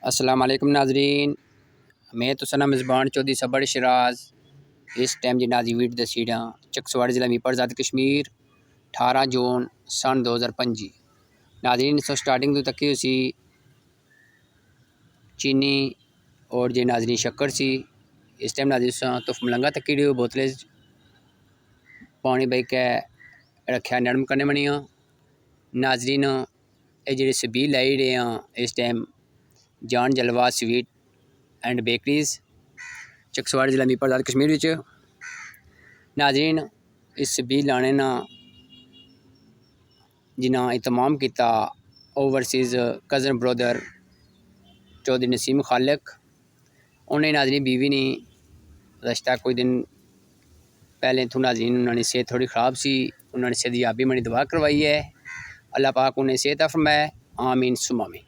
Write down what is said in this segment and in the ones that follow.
السلام علیکم ناظرین، میں تو سنا مزبان چودھری صبر شراز اس ٹائم جی ناظرین ویڈیو دسیڑا چکسواڑ ضلع میپر ذات کشمیر 18 جون سن 2025 ناظرین سو سٹارٹنگ تو تکی سی چینی اور جی ناظرین شکر سی اس ٹائم ناظرین تو ملنگا تکی ڈیو بوتلیں پانی بھائی کے رکھیا نرم کرنے منیاں ناظرین یہ جی سبیل لائی رہے ہیں اس ٹائم جان جلوہ سویٹ اینڈ بیکریز چکسواڑ ضلع میپر ذات کشمیر وچ ناظرین اس سبیل لانے نا جنہاں اہتمام کیتا اوورسیز کزن برادر چودھری نسیم خالق انہیں ناظرین بیوی نے رشتہ کوئی دن پہلے تو ناظرین انہوں نے صحت تھوڑی خراب سی انہوں نے صحتیابی منی دعا کروائی ہے اللہ پاک انہیں صحت فرمائے آمین ثم آمین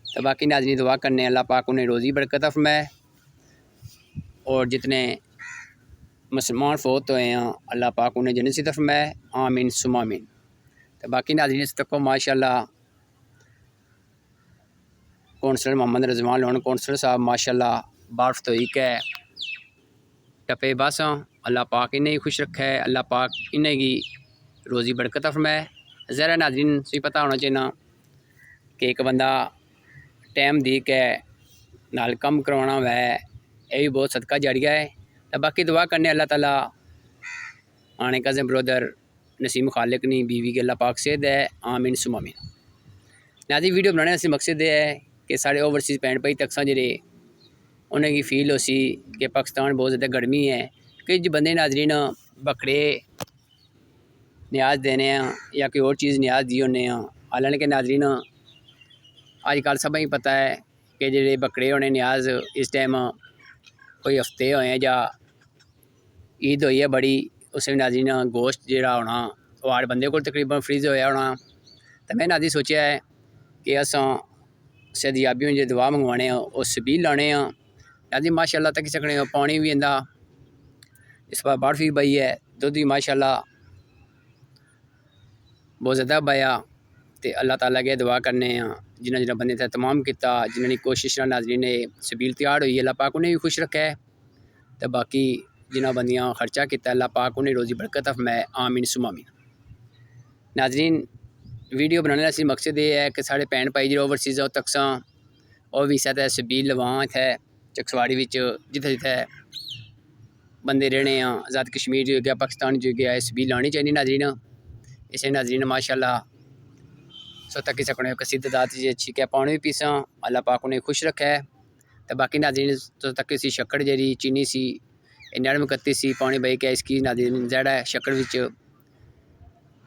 تو باقی ناظرین دعا کرنے اللہ پاک انہیں روزی برکت فرمائے اور جتنے مسلمان فوت ہوئے ہیں اللہ پاک انہیں جنت نصیب فرمائے آمین ثم آمین تو باقی ناظرین اس تک ماشاءاللہ کونسلر محمد رضوان لون کونسلر صاحب ماشاءاللہ بارف تو ایک ہے ٹپے بس اللہ پاک انہیں خوش رکھے اللہ پاک انہیں کی روزی برکت فرمائے ذرا ناظرین سے پتہ ہونا چاہیے کہ ایک بندہ ٹائم دی کے نال کم کروانا ہوا ہے یہ بھی بہت صدقہ جاریہ ہے تو باقی دعا کرنے اللہ تعالیٰ آنے کزن برادر نسیم خالق نہیں بیوی کے اللہ پاک سے دے آمین ثم آمین ناظرین ویڈیو بنانے سے مقصد یہ ہے کہ سارے اوورسیز بہن بھائی تکساں جڑے انہیں کی فیل ہو سی کہ پاکستان بہت زیادہ گرمی ہے کہ جو بندے ناظرین بکرے نیاز دینے ہیں یا کوئی اور چیز نیاز دی ہونے ہیں حالانکہ ناظرین آج کل سب ہی پتہ ہے کہ جڑے بکرے ہونے نیاز اس ٹائم کوئی ہفتے ہوئے ہیں یا عید ہوئی ہے بڑی اس میں ناظرین گوشت جڑا ہونا وہ ہر بندے کو تقریباً فریز ہویا ہونا تو میں ناظرین سوچیا ہے کہ اساں صحتیابیوں جو دعا منگوانے ہیں وہ سبیل لانے ہیں ناظرین ماشاءاللہ تک سکنے پانی بھی اندہ اس پر برف بھی بئی ہے دودھ بھی ماشاءاللہ بہت زیادہ بایا تو اللہ تعالیٰ کے دعا کرنے ہیں جنہ بندے تھے تمام کیتا جنہوں نے کوشش نہ ناظرین نے سبیل تیار ہوئی اللہ پاک انہیں بھی خوش رکھے تو باقی جنہ بندیاں خرچہ کیتا اللہ پاک انہیں روزی برکت فرمائے آمین ثم آمین ناظرین ویڈیو بنانے کا مقصد یہ ہے کہ سارے بھن بھائی جو اوورسیز تکساں وہ بھی ساتھ سبیل لواں اتنے چکسواڑی وچ جتھے جتھے بندے رہنے ہیں آزاد کشمیر جو گیا پاکستان جو گیا سبیل لانی چاہیے ناظرین اسے ناظرین ماشاءاللہ سو تک سکنے کسی تعداد سے اچھی کہ پانی بھی پیساں اللہ پاک انہیں خوش رکھے تو باقی ناظرین تو تک سی شکر جیری چینی سی نرم کتی سی پانی بھائی کہ اس کی ناظرین زیادہ ہے شکر وچ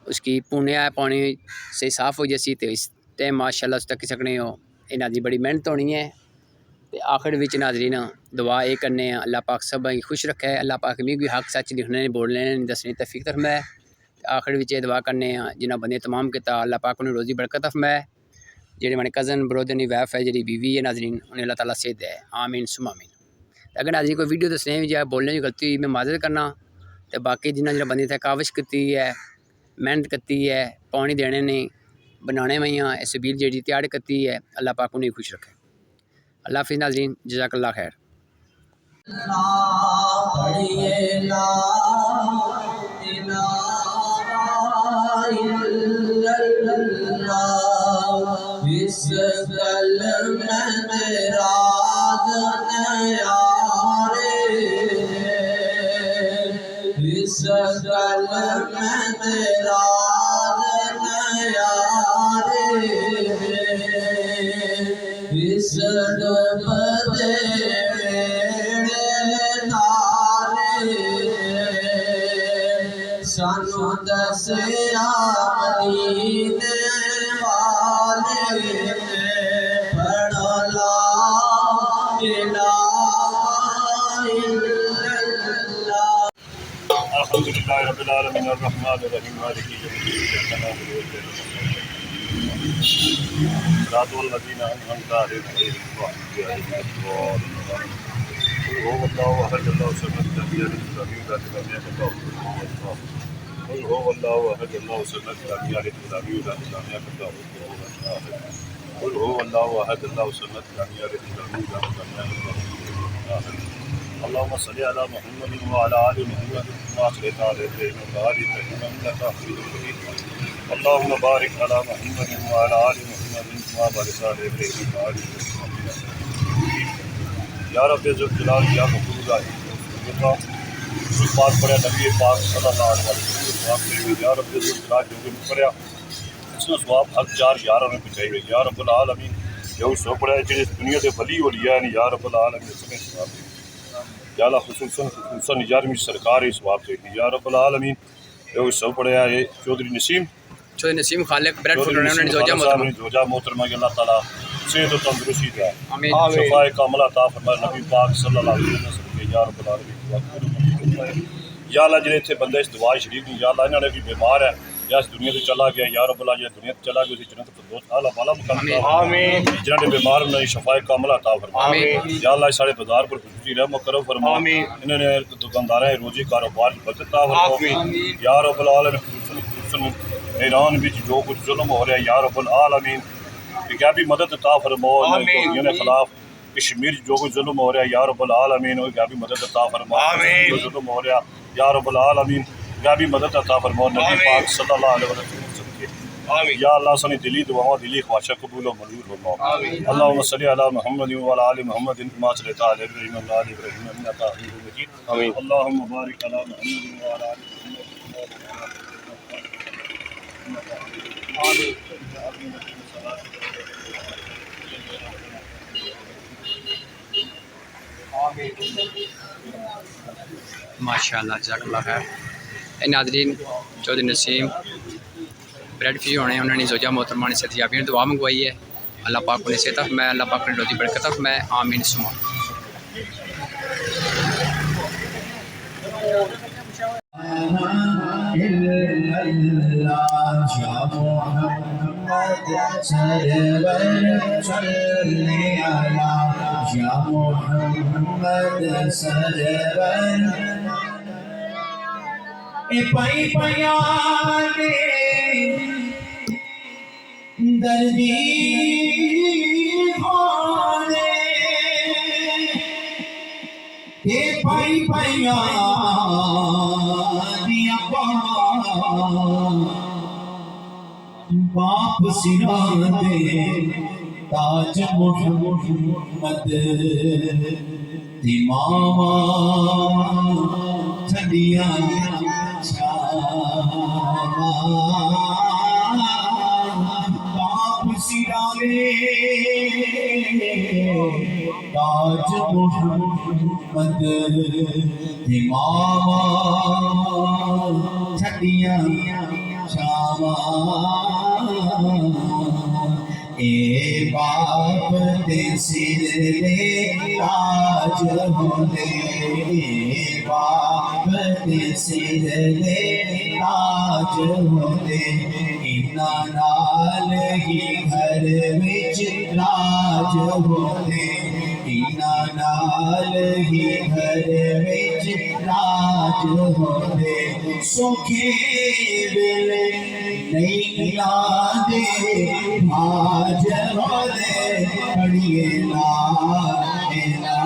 اس کی پونیا ہے پانی سے صاف ہو جیسی تو اس ٹائم ماشاءاللہ اس تک سکنے ہو یہ ناظرین بڑی محنت ہونی ہے تو آخر وچ ناظرین دعا یہ کرنے ہیں اللہ پاک سب خوش رکھے اللہ پاک میں بھی حق سچ لکھنے بولنے دسنے توفیق فرمائے آخر وچ دعا کرنے ہیں جنہ بندے تمام کیتا اللہ پاک انہیں روزی برکت فرمائے جڑے ہمارے کزن برادر نے ویف ہے جی بیوی ہے ناظرین انہیں اللہ تعالیٰ سے دے آمین ثم آمین اگر ناظرین کوئی ویڈیو دسنے بھی جائے بولنے کی غلطی ہوئی میں معذرت کرنا تو باقی جنہ بندے تھے کاوش کرتی ہے محنت کرتی ہے پانی دینے نے بنانے میں سبیل جیڑی تیار کرتی ہے اللہ پاک انہیں خوش رکھے اللہ حافظ ناظرین جزاک اللہ خیر اس کلم راز نیارے اس کلم راز نیارے اس ڈبدے سانو دسیا مدینے والے پڑھو لا الہ الا اللہ الحمدللہ رب العالمین الرحمن الرحیم مالک یوم الدین ایاک نعبد و ایاک نستعین صراط الذین انعمت علیہم غیر المغضوب علیہم ولا الضالین قل هو الله احد الله الصمد لم يلد ولم يولد ولم يكن له كفوا احد قل هو الله احد الله الصمد لم يلد ولم يولد ولم يكن له كفوا احد قل هو الله احد الله الصمد لم يلد ولم يولد ولم يكن له كفوا احد اللهم صل على محمد وعلى ال محمد كما صليت على ابراهيم وعلى ال ابراهيم انك حميد مجيد اللهم بارك على محمد وعلى ال محمد كما باركت على ابراهيم وعلى ال ابراهيم یا رب ذوالجلال یا غفور الرحیم پاک پڑھیا نبی پاک صلی اللہ علیہ وسلم یا رب ذوالجلال جو بھی پڑھیا اس نے ثواب حق چار یاراں نے پہنچائی ہوئی یا رب العالمین جو سو پڑھیا جس دنیا دے ولی اولیاء نے یا رب العالمین اس نے ثواب دے یا اللہ خصوصاً 11ویں سرکار اس ثواب دے یا رب العالمین جو سو پڑھیا ہے چودھری نسیم خالق بریڈ فوڈ انہوں نے زوجہ محترمہ کہ اللہ تعالیٰ صحت و تندرستی دے آمین شفاء کاملہ عطا فرمائے نبی پاک صلی اللہ علیہ وسلم کے یا رب العالمین یا اللہ جنہیں اتنے بندے اس دعا شریف میں یا اللہ انہوں نے بھی بیمار ہے یا اس دنیا سے چلا گیا یا رب اللہ یہ دنیا سے چلا گیا اسی جنت فردوس اعلیٰ والا مقام آمین جنہوں نے بیمار انہیں شفاء کاملہ عطا فرمائے آمین یا اللہ اس سارے بازار پر خصوصی رحم و کرم فرما انہوں نے دکانداریں روزی کاروبار کی برکت عطا فرما یا رب العالمین خصوصاً ایران بھی جو کچھ ظلم ہو رہا ہے یا رب العالمین کیا بھی مدد عطا فرما کے خلاف کشمیر جو کچھ ظلم ہو رہا ہے یا رب العالمین کیا بھی مدد عطا فرما جو ظلم ہو رہا ہے یا رب العالمین کیا بھی مدد عطا فرما نبی پاک صلی اللہ علیہ وسلم یا اللہ سنی دلی دعاؤں دلی خواہشہ قبول و منظور فرما اللہم صلی علی محمد وعلی آل محمد کما صلیت علی ابراہیم وعلی آل ابراہیم انک حمید مجید اللہم بارک علی محمد وعلی آل ماشاء اللہ جزاک اللہ خیر ناظرین چودھری نسیم بریڈ فری ہونے انہوں نے زوجہ محترمہ نے صحت یابی نے دعا منگوائی ہے اللہ پاک انہیں صحت میں اللہ پاک نے روزی برکت میں آمین سما پائی پیانے دردی ہونے پائی پیانے باپ سرانے تاج محمد ماما ٹھنڈیاں باپ سرانے تاج محمد ماما ٹھنڈیاں اے باپ دے سر دے تاج ہوندے اے باپ دے سر دے تاج ہوندے انہاں نال ہی گھر وچ راج ہوندے انہاں نال ہی گھر وچ راج ہوندے سوکھے ویلے نہیں لاندے آج ہوندے پڑھیے لا الہ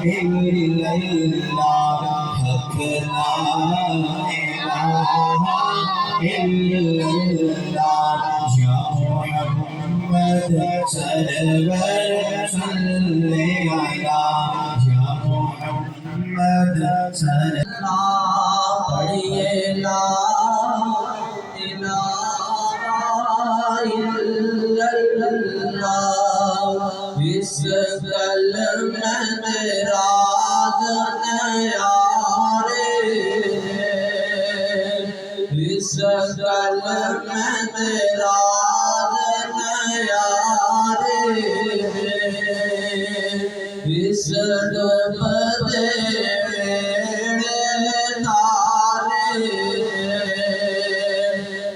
الا اللہ حق لا الہ الا اللہ یا محمد سرور صلی علی یا محمد سرور پڑھیے لا اس کلم میرا نیارے اس کلم میرا نیارے اس ڈب دے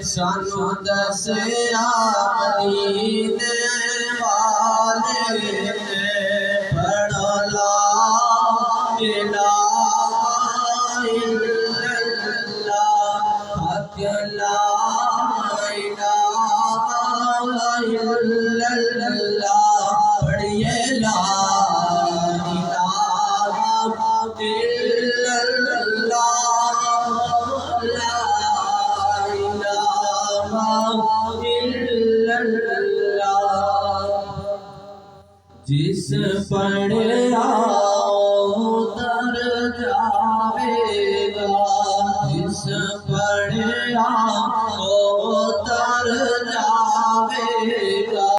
سانو دسیا مدینے والے پڑھ لا الہ الا اللہ حق لا الہ الا جس پڑھا